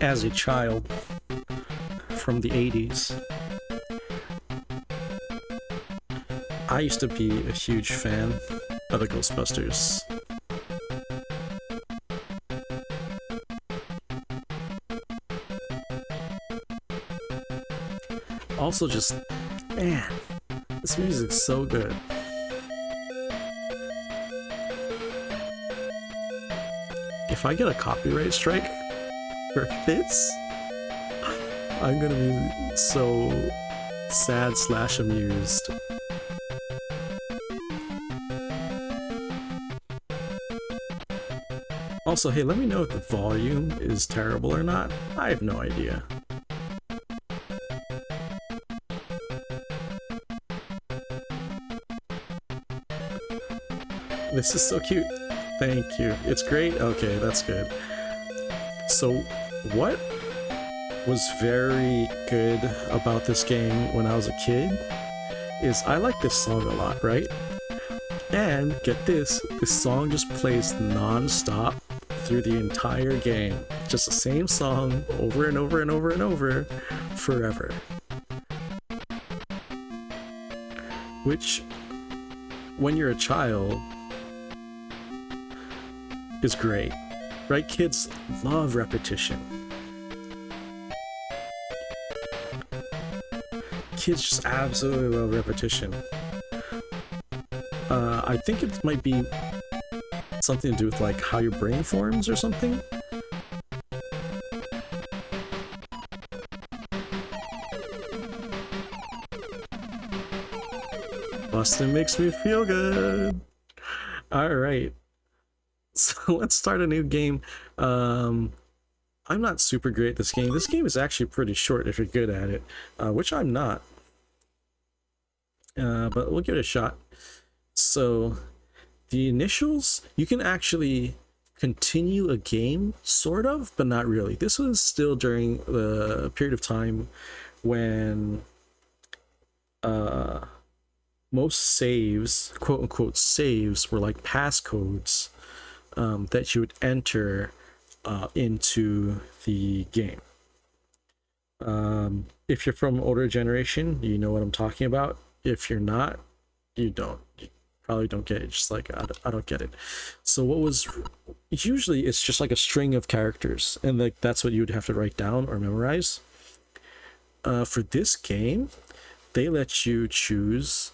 as a child from the 80s. I used to be a huge fan of the Ghostbusters. Also just, man, this music's so good. If I get a copyright strike for this, I'm gonna be so sad slash amused. Also, hey, let me know if the volume is terrible or not. I have no idea. This is so cute. Thank you. It's great? Okay, that's good. So, what was very good about this game when I was a kid is I like this song a lot, right? And get this song just plays non-stop through the entire game. Just the same song over and over and over and over forever. Which, when you're a child, is great, right? Kids love repetition. Kids just absolutely love repetition. I think it might be something to do with like how your brain forms or something. Bustin makes me feel good. All right. So let's start a new game. I'm not super great at this game. This game is actually pretty short if you're good at it, which I'm not. But we'll give it a shot. So the initials, you can actually continue a game, sort of, but not really. This was still during the period of time when most saves, quote unquote saves, were like passcodes that you would enter into the game. If you're from older generation, you know what I'm talking about. If you're not, you don't. You probably don't get it. Just like I don't get it. So what was usually it's just like a string of characters, and like that's what you would have to write down or memorize. For this game, they let you choose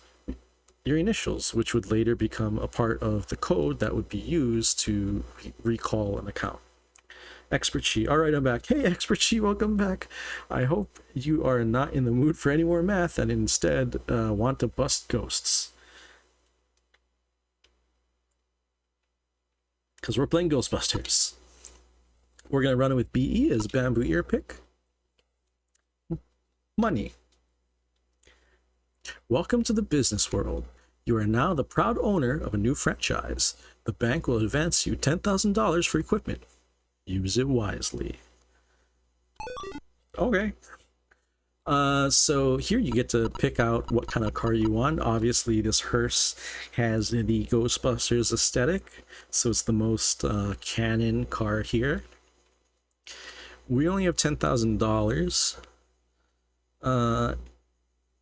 your initials, which would later become a part of the code that would be used to recall an account. Expert Chi. All right, I'm back. Hey, Expert Chi, welcome back. I hope you are not in the mood for any more math and instead want to bust ghosts. Because we're playing Ghostbusters. We're going to run it with BE as Bamboo Ear Pick. Money. Welcome to the business world. You are now the proud owner of a new franchise. The bank will advance you $10,000 for equipment. Use it wisely. Okay. So here you get to pick out what kind of car you want. Obviously, this hearse has the Ghostbusters aesthetic, so it's the most canon car here. We only have $10,000.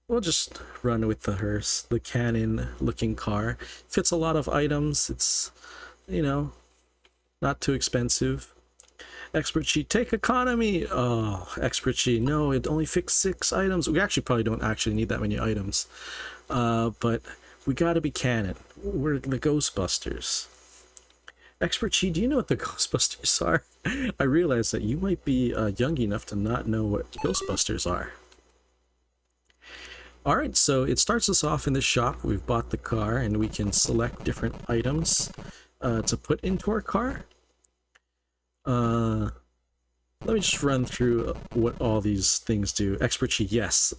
We'll just run with the hearse, the canon looking car. Fits a lot of items. It's, you know, not too expensive. Expert Chi, take economy. Oh, Expert Chi, no, it only fits 6 items. We actually probably don't actually need that many items. But we gotta be canon. We're the Ghostbusters. Expert Chi, do you know what the Ghostbusters are? I realize that you might be young enough to not know what Ghostbusters are. Alright, so it starts us off in the shop. We've bought the car and we can select different items to put into our car. Let me just run through what all these things do. Expert Chi, yes.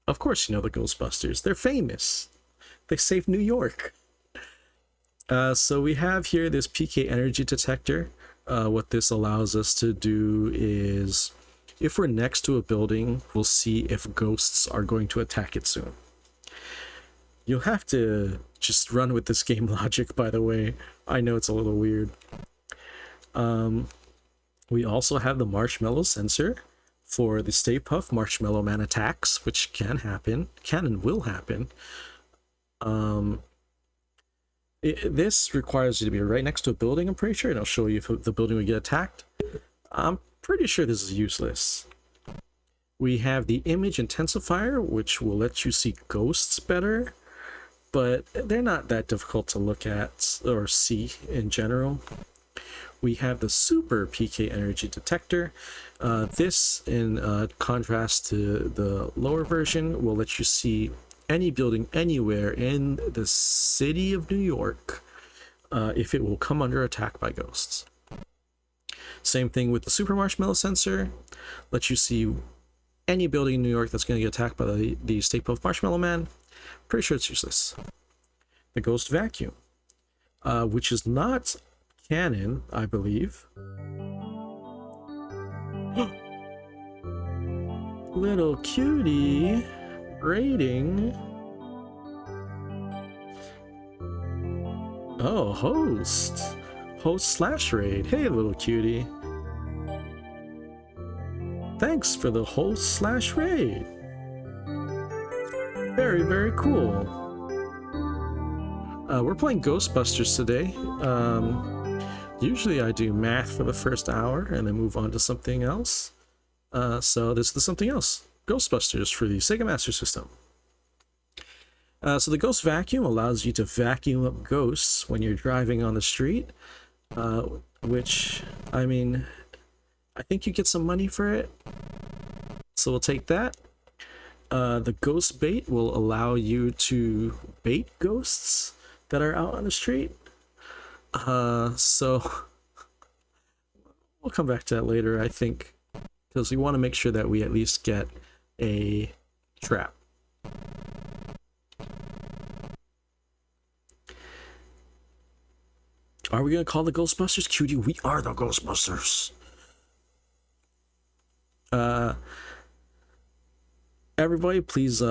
Of course you know the Ghostbusters. They're famous. They saved New York. So we have here this PK energy detector. What this allows us to do is, if we're next to a building, we'll see if ghosts are going to attack it soon. You'll have to just run with this game logic, by the way. I know it's a little weird. We also have the Marshmallow sensor for the Stay Puft Marshmallow Man attacks, which can happen, can and will happen. This requires you to be right next to a building, I'm pretty sure, and I'll show you if the building will get attacked. I'm pretty sure this is useless. We have the Image Intensifier, which will let you see ghosts better, but they're not that difficult to look at or see in general. We have the Super PK Energy Detector. This, in contrast to the lower version, will let you see any building anywhere in the city of New York if it will come under attack by ghosts. Same thing with the Super Marshmallow sensor. Lets you see any building in New York that's going to get attacked by the Stay Puft Marshmallow Man. Pretty sure it's useless. The Ghost Vacuum, which is not canon, I believe. Little cutie raiding. Oh, host / raid. Hey, little cutie. Thanks for the host / raid. Very, very cool. We're playing Ghostbusters today. Usually I do math for the first hour and then move on to something else. So this is the something else. Ghostbusters for the Sega Master System. So the Ghost Vacuum allows you to vacuum up ghosts when you're driving on the street, which, I mean, I think you get some money for it, so we'll take that. The Ghost Bait will allow you to bait ghosts that are out on the street. So we'll come back to that later, I think, because we want to make sure that we at least get a trap. Are we going to call the Ghostbusters, cutie? We are the Ghostbusters. Everybody, please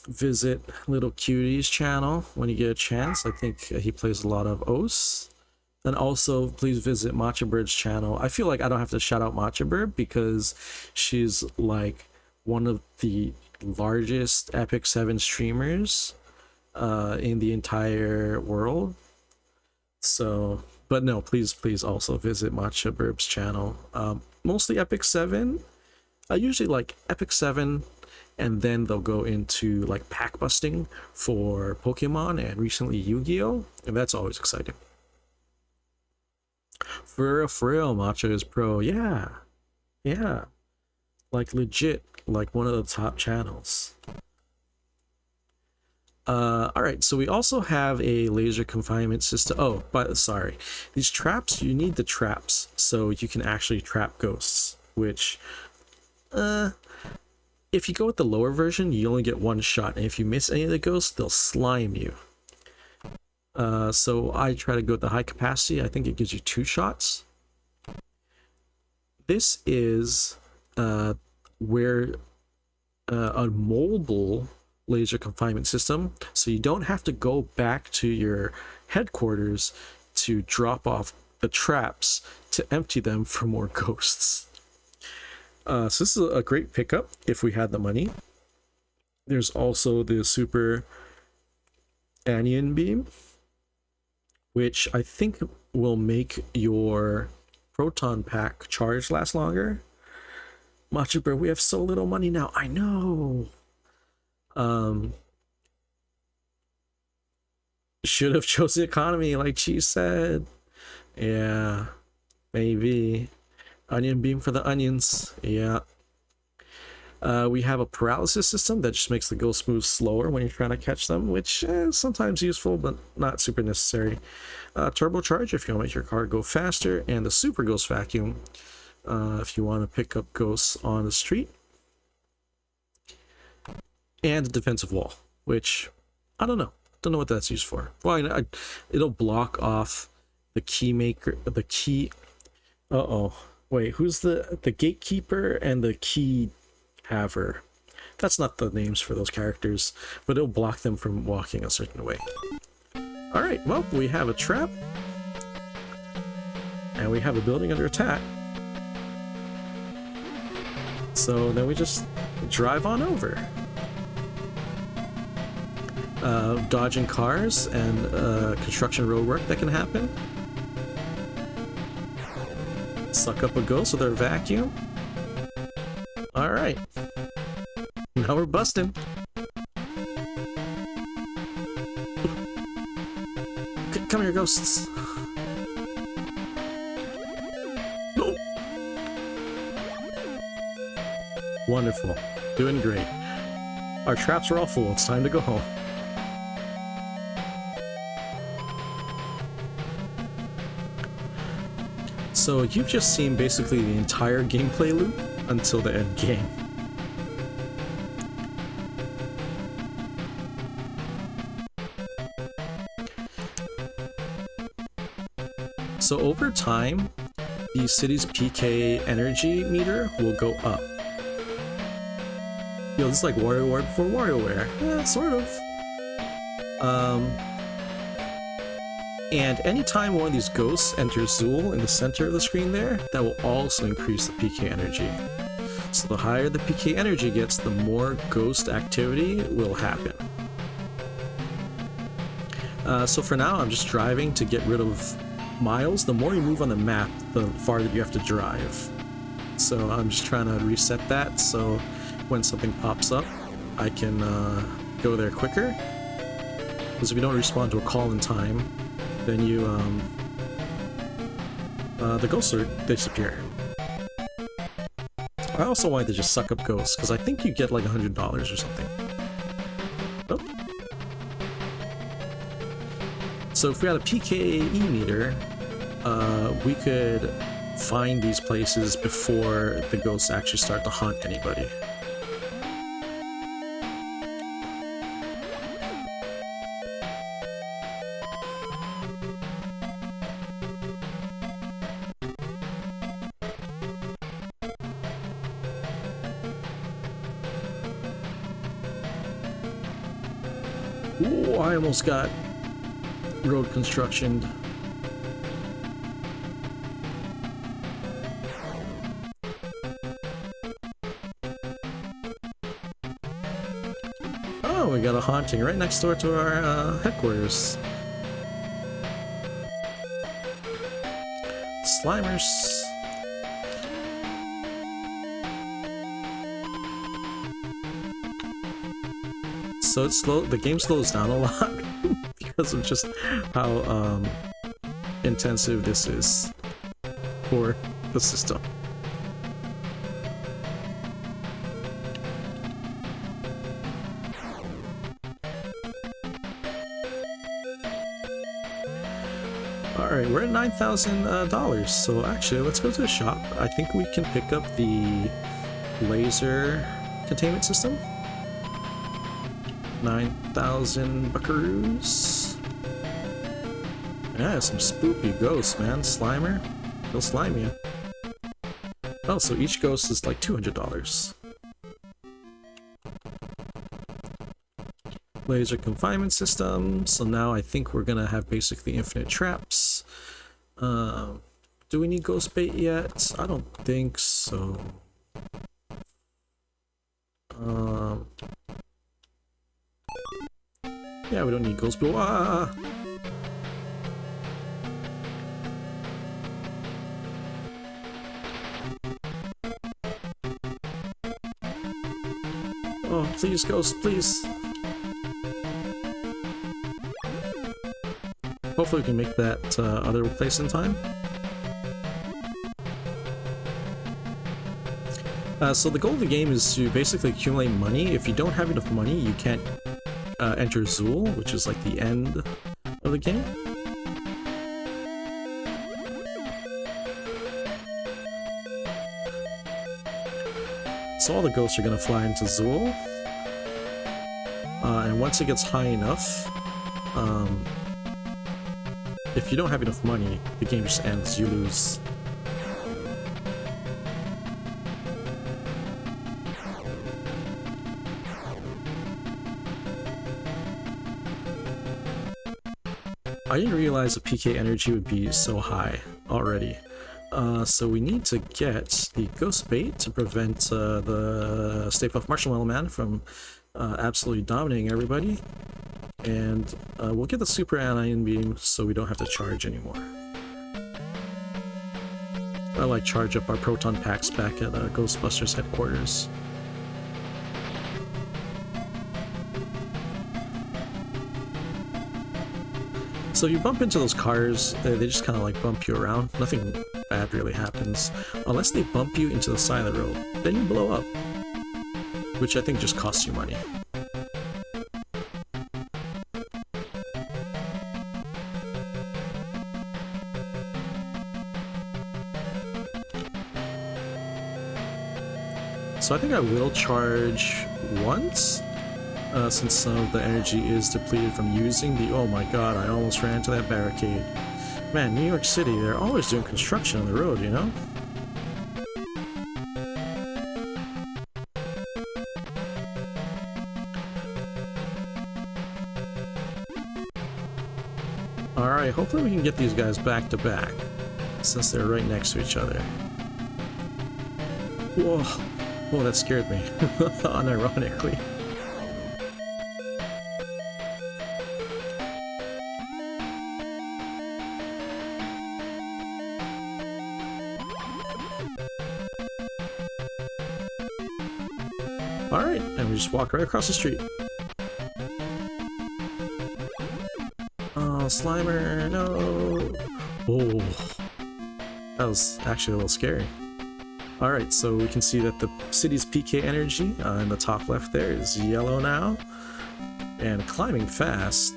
visit Little Cutie's channel when you get a chance. I think he plays a lot of OS. And also, please visit Matcha Bird's channel. I feel like I don't have to shout out Matcha Bird because she's like one of the largest Epic 7 streamers in the entire world. So, but no, please also visit Matcha Bird's channel. Mostly Epic 7. I usually like Epic 7, and then they'll go into like pack busting for Pokemon and recently Yu-Gi-Oh! And that's always exciting. For real, Matcha is pro. Yeah. Like legit, like one of the top channels. Alright, so we also have a laser confinement system. Oh, but sorry. These traps, you need the traps so you can actually trap ghosts, which, if you go with the lower version, you only get one shot, and if you miss any of the ghosts, they'll slime you. So I try to go with the high capacity. I think it gives you 2 shots. This is where a mobile laser confinement system, so you don't have to go back to your headquarters to drop off the traps to empty them for more ghosts. So this is a great pickup if we had the money. There's also the Super Anion Beam, which I think will make your proton pack charge last longer. Matcha Bird, we have so little money now. I know. Should have chosen economy, like she said. Yeah, maybe. Onion beam for the onions. Yeah. We have a paralysis system that just makes the ghost move slower when you're trying to catch them, which is sometimes useful, but not super necessary. Turbocharge if you want to make your car go faster, and the Super Ghost Vacuum if you want to pick up ghosts on the street. And the defensive wall, which I don't know what that's used for. Well, it'll block off the key maker, the key. Wait, who's the gatekeeper and the key haver? That's not the names for those characters, but it'll block them from walking a certain way. All right, well, we have a trap, and we have a building under attack. So then we just drive on over. Dodging cars and construction road work that can happen. Suck up a ghost with our vacuum. Alright. Now we're busting. Come here, ghosts. No. Wonderful. Doing great. Our traps are all full. It's time to go home. So you've just seen basically the entire gameplay loop until the end game. So over time, the city's PK energy meter will go up. Yo, this is like WarioWare before WarioWare. Yeah, sort of. And anytime one of these ghosts enters Zool in the center of the screen there, that will also increase the PK energy. So the higher the PK energy gets, the more ghost activity will happen. So for now, I'm just driving to get rid of miles. The more you move on the map, the farther you have to drive. So I'm just trying to reset that, so when something pops up, I can go there quicker. Because if you don't respond to a call in time, then you, the ghosts disappear. I also wanted to just suck up ghosts, because I think you get like $100 or something. Oh. So if we had a PKE meter, we could find these places before the ghosts actually start to hunt anybody. Ooh, I almost got road construction. Oh, we got a haunting right next door to our headquarters. Slimers. So the game slows down a lot because of just how intensive this is for the system. Alright, we're at $9,000, so actually let's go to the shop. I think we can pick up the laser containment system. 9,000 buckaroos. Yeah, some spooky ghosts, man. Slimer. They'll slime you. Oh, so each ghost is like $200. Laser confinement system. So now I think we're gonna have basically infinite traps. Do we need ghost bait yet? I don't think so. Yeah, we don't need ghost bait. Ah! Oh, please, ghost, please. Hopefully we can make that other place in time. So the goal of the game is to basically accumulate money. If you don't have enough money, you can't enter Zool, which is like the end of the game. So all the ghosts are going to fly into Zool. And once it gets high enough, if you don't have enough money, the game just ends, you lose. I didn't realize the PK energy would be so high already. So we need to get the ghost bait to prevent the Stay Puft Marshmallow Man from absolutely dominating everybody. And we'll get the super anion beam so we don't have to charge anymore. I like charge up our proton packs back at Ghostbusters headquarters. So if you bump into those cars, they just kind of like bump you around. Nothing bad really happens. Unless they bump you into the side of the road. Then you blow up. Which I think just costs you money. So I think I will charge once. Since some of the energy is depleted from using the... Oh my god, I almost ran into that barricade. Man, New York City, they're always doing construction on the road, you know? Alright, hopefully we can get these guys back to back, since they're right next to each other. Whoa, whoa, that scared me, unironically. Alright, and we just walk right across the street. Oh, Slimer, no! Oh, that was actually a little scary. Alright, so we can see that the city's PK energy in the top left there is yellow now, and climbing fast.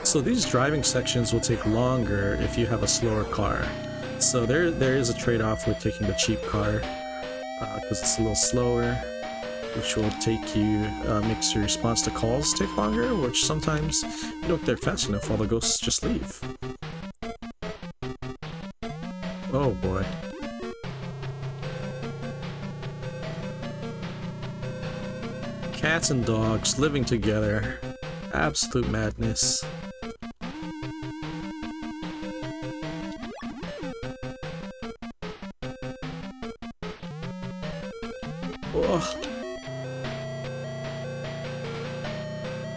So these driving sections will take longer if you have a slower car. So there is a trade-off with taking the cheap car, because it's a little slower, which will take you, makes your response to calls take longer, which sometimes you don't get there fast enough, all the ghosts just leave. Oh boy. Cats and dogs living together. Absolute madness.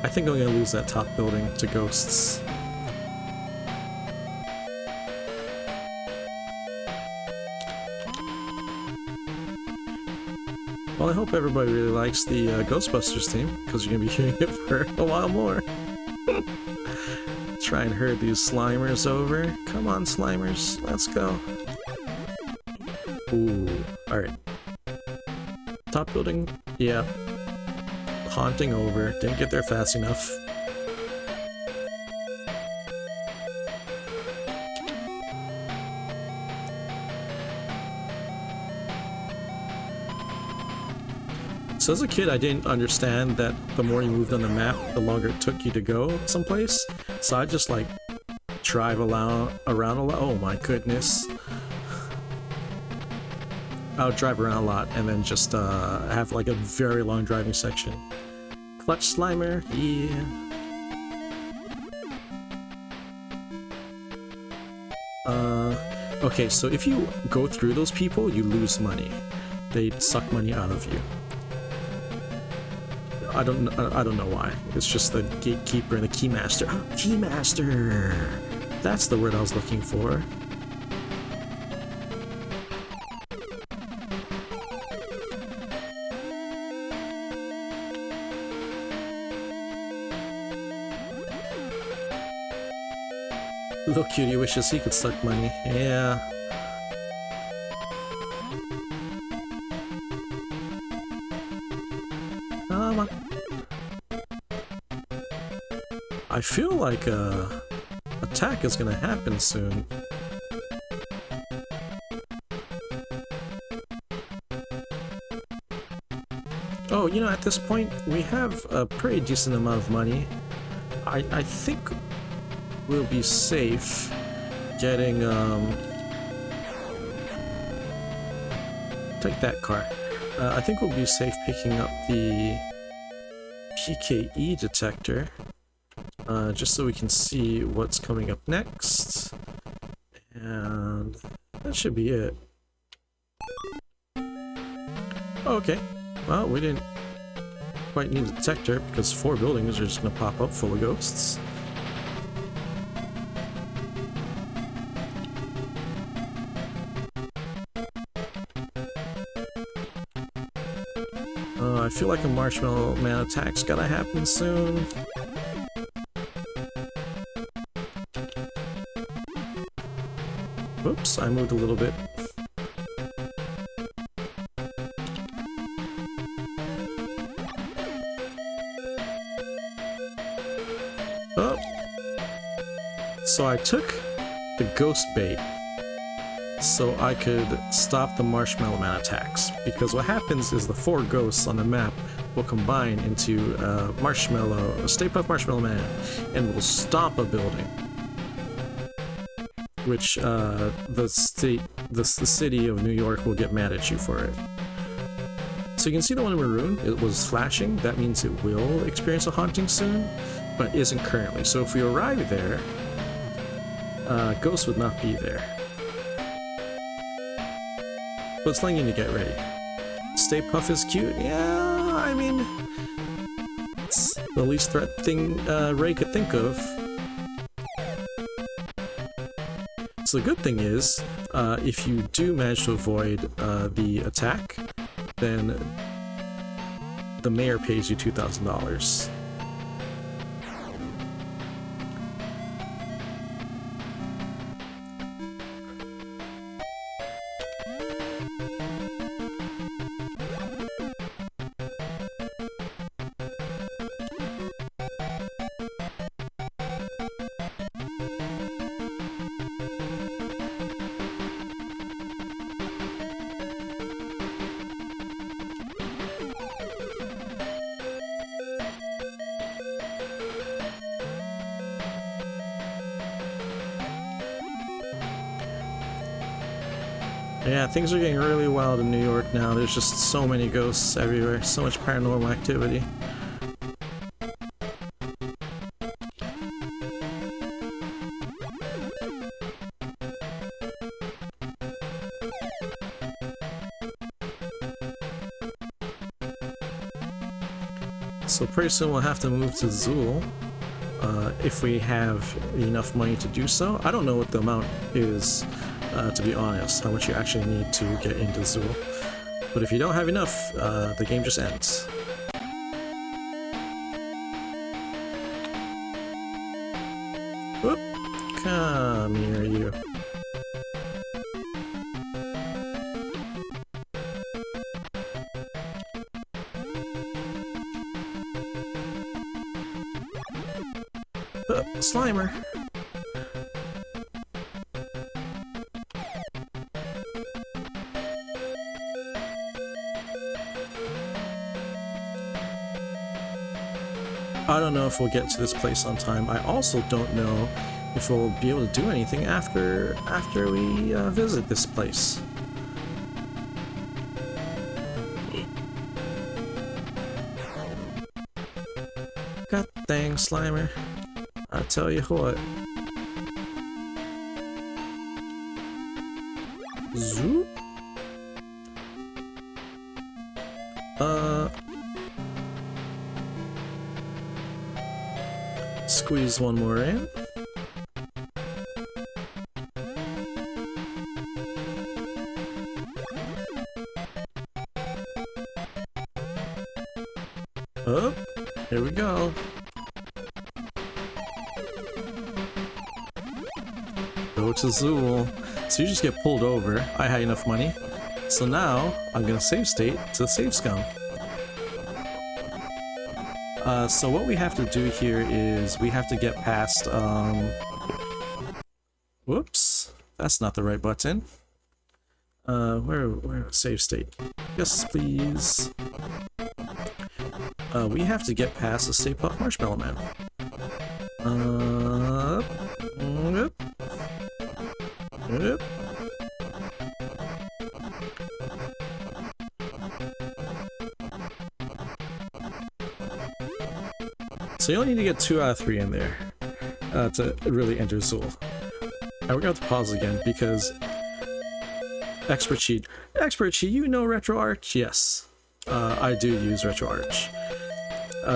I think I'm gonna lose that top building to ghosts. Well, I hope everybody really likes the Ghostbusters theme, because you're gonna be hearing it for a while more. Try and herd these Slimers over. Come on, Slimers, let's go. Ooh, alright. Top building, yeah. Haunting over, didn't get there fast enough. So as a kid, I didn't understand that the more you moved on the map, the longer it took you to go someplace. So I just like drive around a lot. Oh my goodness. I would drive around a lot and then just have like a very long driving section. Clutch Slimer, yeah. Okay, so if you go through those people, you lose money. They suck money out of you. I don't know why. It's just the gatekeeper and the keymaster. Keymaster! That's the word I was looking for. Little cutie wishes he could suck money. Yeah. Come on. I feel like a attack is gonna happen soon. Oh, you know, at this point, we have a pretty decent amount of money. I think we'll be safe getting, take that car. I think we'll be safe picking up the PKE detector, just so we can see what's coming up next. And that should be it. Okay, well, we didn't quite need a detector because 4 buildings are just gonna pop up full of ghosts. I feel like a Marshmallow Man attack's gotta happen soon. Oops, I moved a little bit. Oh! So I took the ghost bait so I could stop the Marshmallow Man attacks, because what happens is the 4 ghosts on the map will combine into a Stay Puft Marshmallow Man, and will stomp a building, which the city of New York will get mad at you for it. So you can see the one in Maroon, it was flashing. That means it will experience a haunting soon, but isn't currently. So if we arrive there, ghosts would not be there. But it's telling you to get ready. Stay Puft is cute? Yeah, I mean, it's the least threat thing Ray could think of. So the good thing is, if you do manage to avoid the attack, then the mayor pays you $2,000. Yeah, things are getting really wild in New York now. There's just so many ghosts everywhere, so much paranormal activity. So pretty soon we'll have to move to Zool, if we have enough money to do so. I don't know what the amount is, to be honest, how much you actually need to get into Zool. But if you don't have enough, the game just ends. Whoop! Come here, you. Slimer! I don't know if we'll get to this place on time. I also don't know if we'll be able to do anything after we visit this place. God dang, Slimer. I tell you what. Zoop. Squeeze one more in. Up. Here we go. Go to Zool. So you just get pulled over. I had enough money. So now, I'm gonna save state to save scum. So what we have to do here is we have to get past, whoops, that's not the right button. Where save state? Yes, please. We have to get past the Stay Puft Marshmallow Man. Yep. Yep. So you only need to get 2 out of 3 in there to really enter Zool. And we're going to have to pause again because Expert Cheat. Expert Cheat, you know RetroArch? Yes, I do use RetroArch.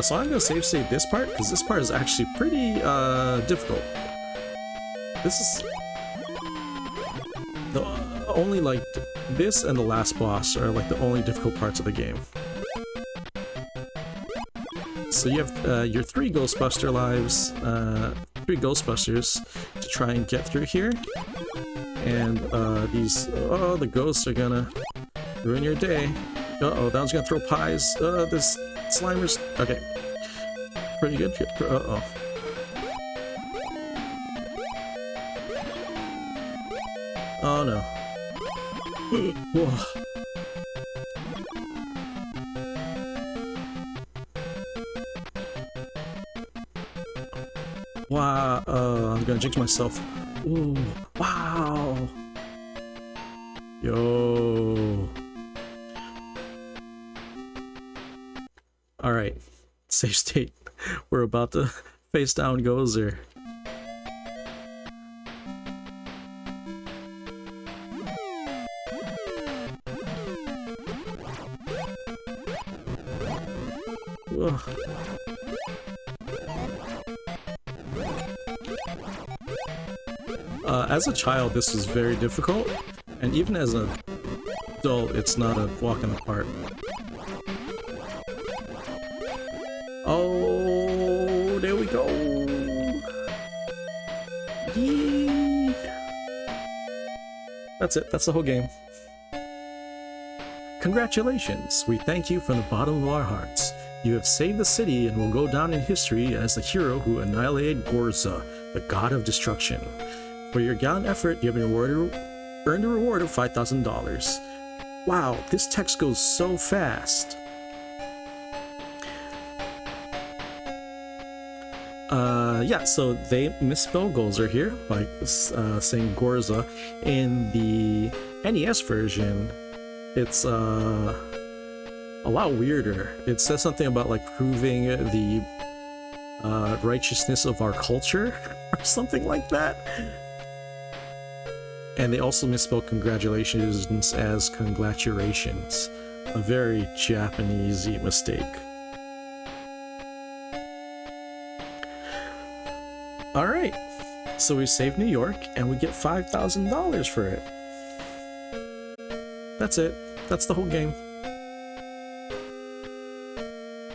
So I'm going to save this part because this part is actually pretty difficult. This is the only, like, this and the last boss are like the only difficult parts of the game. So you have your 3 Ghostbuster lives, 3 Ghostbusters to try and get through here. And these, the ghosts are gonna ruin your day. Uh-oh, that one's gonna throw pies. This Slimer's, okay. Pretty good. Uh-oh. Oh no. Whoa. Wow, I'm gonna jinx myself. Ooh, wow. Yo. Alright, save state. We're about to face down Gozer. Ugh. As a child, this was very difficult, and even as an adult, it's not a walk in the park. Oh, there we go! Yee! That's it, that's the whole game. Congratulations! We thank you from the bottom of our hearts. You have saved the city and will go down in history as the hero who annihilated Gorza, the god of destruction. For your gallant effort, you have been earned a reward of $5,000. Wow, this text goes so fast. Yeah, so they misspell Gozer here by saying Gorza. In the NES version, it's a lot weirder. It says something about like proving the righteousness of our culture or something like that. And they also misspell congratulations as congratulations. A very Japanesey mistake. Alright, so we save New York and we get $5,000 for it. That's it. That's the whole game.